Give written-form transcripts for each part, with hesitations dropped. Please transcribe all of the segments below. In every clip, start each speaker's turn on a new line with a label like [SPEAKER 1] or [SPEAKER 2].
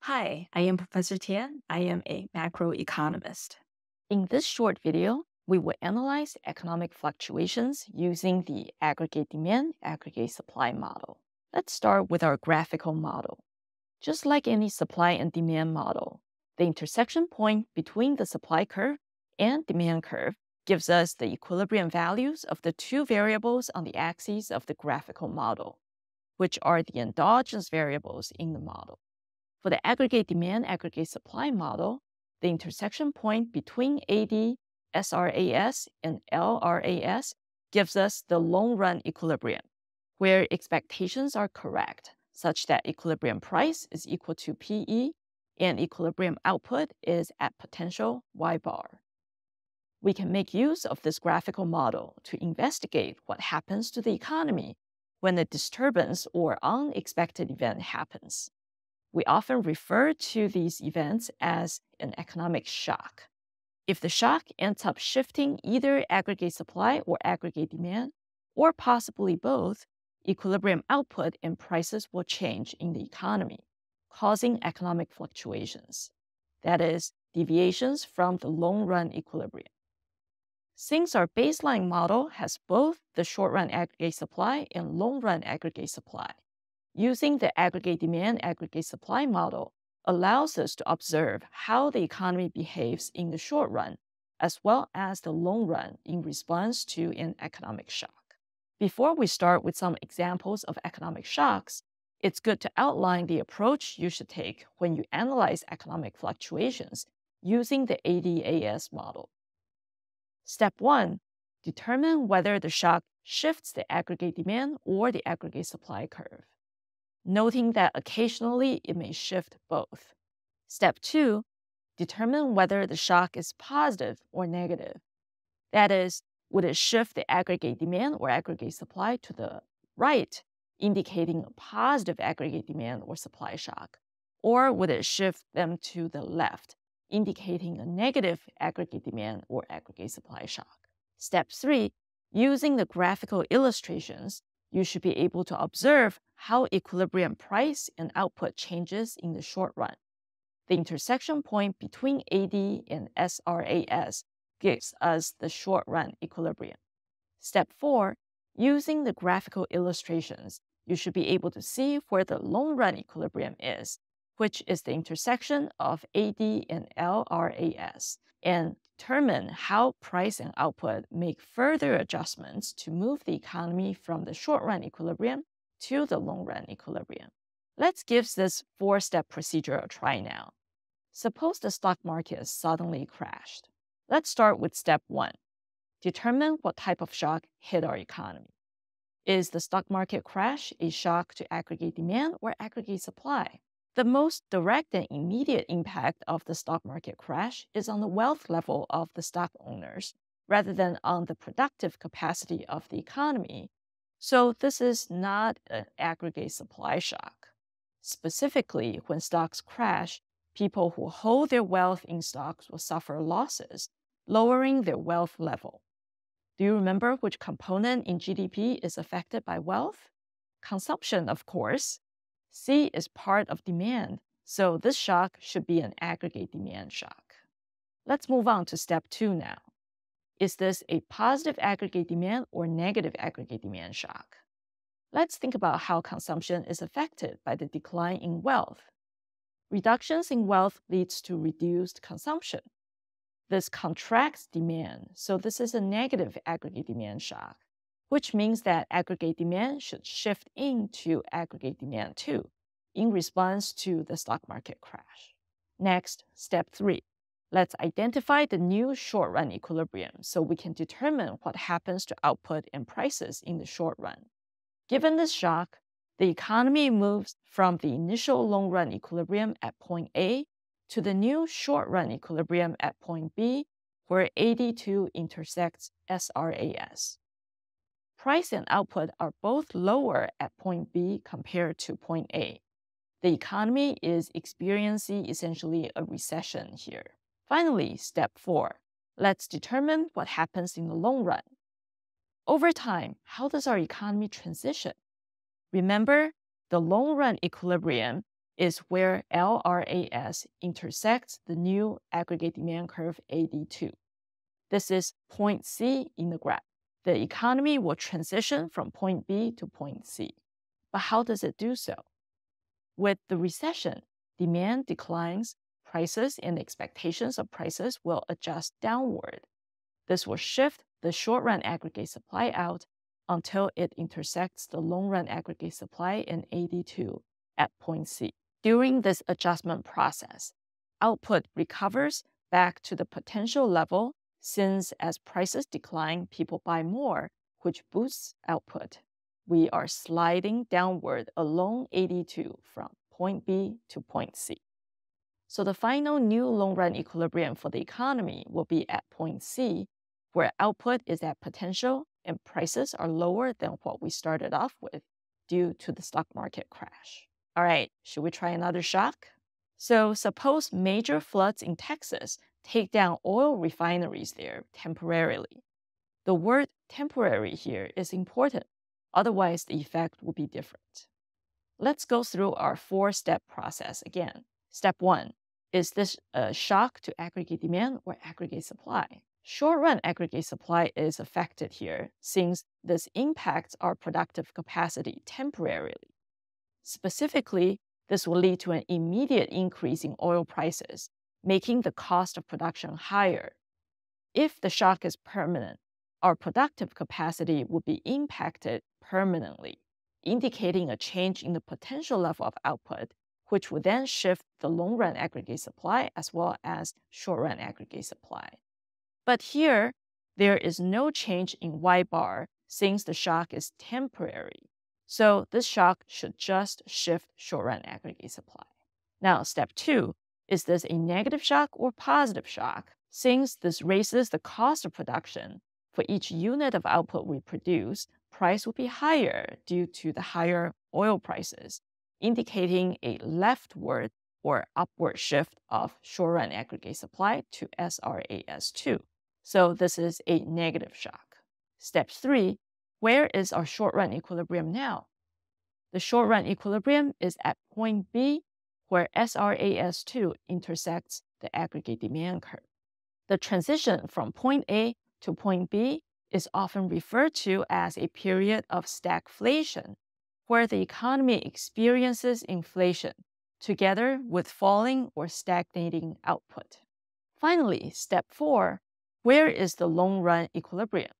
[SPEAKER 1] Hi, I am Professor Tian. I am a macroeconomist.
[SPEAKER 2] In this short video, we will analyze economic fluctuations using the aggregate demand, aggregate supply model. Let's start with our graphical model. Just like any supply and demand model, the intersection point between the supply curve and demand curve gives us the equilibrium values of the two variables on the axes of the graphical model, which are the endogenous variables in the model. For the aggregate demand, aggregate supply model, the intersection point between AD, SRAS, and LRAS gives us the long-run equilibrium, where expectations are correct, such that equilibrium price is equal to PE and equilibrium output is at potential Y bar. We can make use of this graphical model to investigate what happens to the economy when a disturbance or unexpected event happens. We often refer to these events as an economic shock. If the shock ends up shifting either aggregate supply or aggregate demand, or possibly both, equilibrium output and prices will change in the economy, causing economic fluctuations. That is, deviations from the long-run equilibrium. Since our baseline model has both the short-run aggregate supply and long-run aggregate supply, using the aggregate demand, aggregate supply model allows us to observe how the economy behaves in the short run, as well as the long run in response to an economic shock. Before we start with some examples of economic shocks, it's good to outline the approach you should take when you analyze economic fluctuations using the ADAS model. Step 1, determine whether the shock shifts the aggregate demand or the aggregate supply curve, noting that occasionally it may shift both. Step 2, determine whether the shock is positive or negative. That is, would it shift the aggregate demand or aggregate supply to the right, indicating a positive aggregate demand or supply shock, or would it shift them to the left, indicating a negative aggregate demand or aggregate supply shock? Step 3, using the graphical illustrations, you should be able to observe how equilibrium price and output changes in the short run. The intersection point between AD and SRAS gives us the short run equilibrium. Step 4, using the graphical illustrations, you should be able to see where the long run equilibrium is, which is the intersection of AD and LRAS, and determine how price and output make further adjustments to move the economy from the short-run equilibrium to the long-run equilibrium. Let's give this 4-step procedure a try now. Suppose the stock market suddenly crashed. Let's start with step 1. Determine what type of shock hit our economy. Is the stock market crash a shock to aggregate demand or aggregate supply? The most direct and immediate impact of the stock market crash is on the wealth level of the stock owners rather than on the productive capacity of the economy. So this is not an aggregate supply shock. Specifically, when stocks crash, people who hold their wealth in stocks will suffer losses, lowering their wealth level. Do you remember which component in GDP is affected by wealth? Consumption, of course. C is part of demand, so this shock should be an aggregate demand shock. Let's move on to step 2 now. Is this a positive aggregate demand or negative aggregate demand shock? Let's think about how consumption is affected by the decline in wealth. Reductions in wealth leads to reduced consumption. This contracts demand, so this is a negative aggregate demand shock, which means that aggregate demand should shift into aggregate demand 2 in response to the stock market crash. Next, step 3. Let's identify the new short-run equilibrium so we can determine what happens to output and prices in the short run. Given this shock, the economy moves from the initial long-run equilibrium at point A to the new short-run equilibrium at point B, where AD2 intersects SRAS. Price and output are both lower at point B compared to point A. The economy is experiencing essentially a recession here. Finally, step 4. Let's determine what happens in the long run. Over time, how does our economy transition? Remember, the long-run equilibrium is where LRAS intersects the new aggregate demand curve AD2. This is point C in the graph. The economy will transition from point B to point C. But how does it do so? With the recession, demand declines, prices and expectations of prices will adjust downward. This will shift the short-run aggregate supply out until it intersects the long-run aggregate supply in AD2 at point C. During this adjustment process, output recovers back to the potential level since as prices decline, people buy more, which boosts output. We are sliding downward along AD2 from point B to point C. So the final new long-run equilibrium for the economy will be at point C, where output is at potential and prices are lower than what we started off with due to the stock market crash. All right, should we try another shock? So suppose major floods in Texas take down oil refineries there temporarily. The word temporary here is important, otherwise the effect will be different. Let's go through our 4-step process again. Step 1. Is this a shock to aggregate demand or aggregate supply? Short-run aggregate supply is affected here since this impacts our productive capacity temporarily. Specifically, this will lead to an immediate increase in oil prices, making the cost of production higher. If the shock is permanent, our productive capacity will be impacted permanently, indicating a change in the potential level of output, which would then shift the long-run aggregate supply as well as short-run aggregate supply. But here, there is no change in Y bar since the shock is temporary. So this shock should just shift short-run aggregate supply. Now, step 2, is this a negative shock or positive shock? Since this raises the cost of production, for each unit of output we produce, price will be higher due to the higher oil prices, indicating a leftward or upward shift of short-run aggregate supply to SRAS2. So this is a negative shock. Step 3, where is our short-run equilibrium now? The short-run equilibrium is at point B, where SRAS2 intersects the aggregate demand curve. The transition from point A to point B is often referred to as a period of stagflation, where the economy experiences inflation together with falling or stagnating output. Finally, step 4, where is the long-run equilibrium?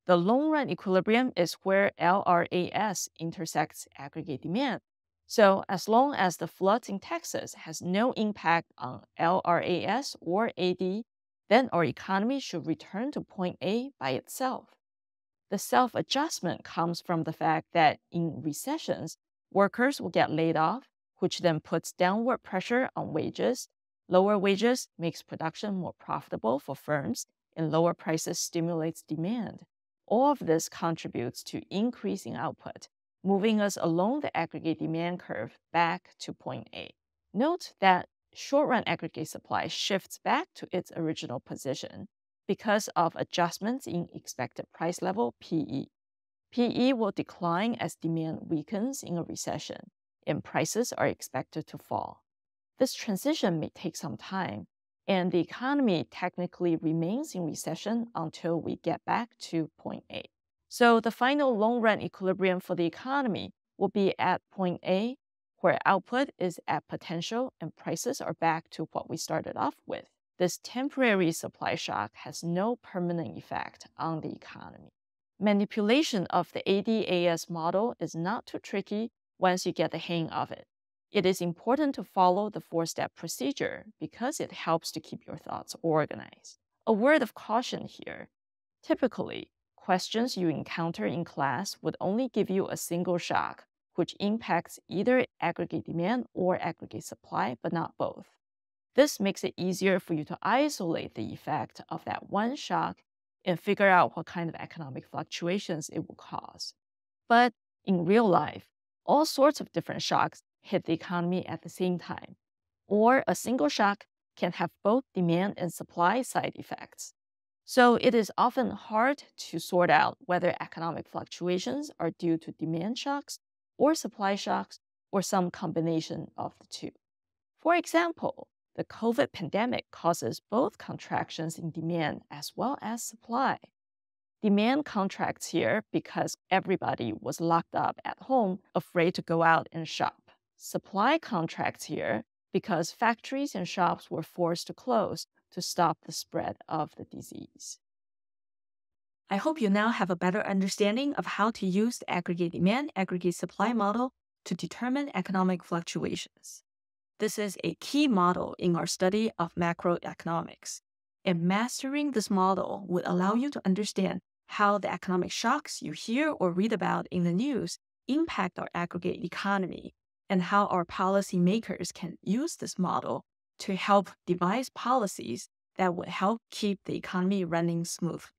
[SPEAKER 2] The long-run equilibrium is where LRAS intersects aggregate demand. So as long as the floods in Texas has no impact on LRAS or AD, then our economy should return to point A by itself. The self-adjustment comes from the fact that in recessions, workers will get laid off, which then puts downward pressure on wages. Lower wages makes production more profitable for firms, and lower prices stimulates demand. All of this contributes to increasing output, moving us along the aggregate demand curve back to point A. Note that short-run aggregate supply shifts back to its original position because of adjustments in expected price level PE. PE will decline as demand weakens in a recession, and prices are expected to fall. This transition may take some time, and the economy technically remains in recession until we get back to point A. So the final long-run equilibrium for the economy will be at point A, where output is at potential and prices are back to what we started off with. This temporary supply shock has no permanent effect on the economy. Manipulation of the ADAS model is not too tricky once you get the hang of it. It is important to follow the 4-step procedure because it helps to keep your thoughts organized. A word of caution here. Typically, questions you encounter in class would only give you a single shock, which impacts either aggregate demand or aggregate supply, but not both. This makes it easier for you to isolate the effect of that one shock and figure out what kind of economic fluctuations it will cause. But in real life, all sorts of different shocks hit the economy at the same time, or a single shock can have both demand and supply side effects. So it is often hard to sort out whether economic fluctuations are due to demand shocks or supply shocks or some combination of the two. For example, the COVID pandemic causes both contractions in demand as well as supply. Demand contracts here because everybody was locked up at home, afraid to go out and shop. Supply contracts here because factories and shops were forced to close to stop the spread of the disease.
[SPEAKER 1] I hope you now have a better understanding of how to use the aggregate demand, aggregate supply model to determine economic fluctuations. This is a key model in our study of macroeconomics, and mastering this model would allow you to understand how the economic shocks you hear or read about in the news impact our aggregate economy, and how our policymakers can use this model to help devise policies that would help keep the economy running smoothly.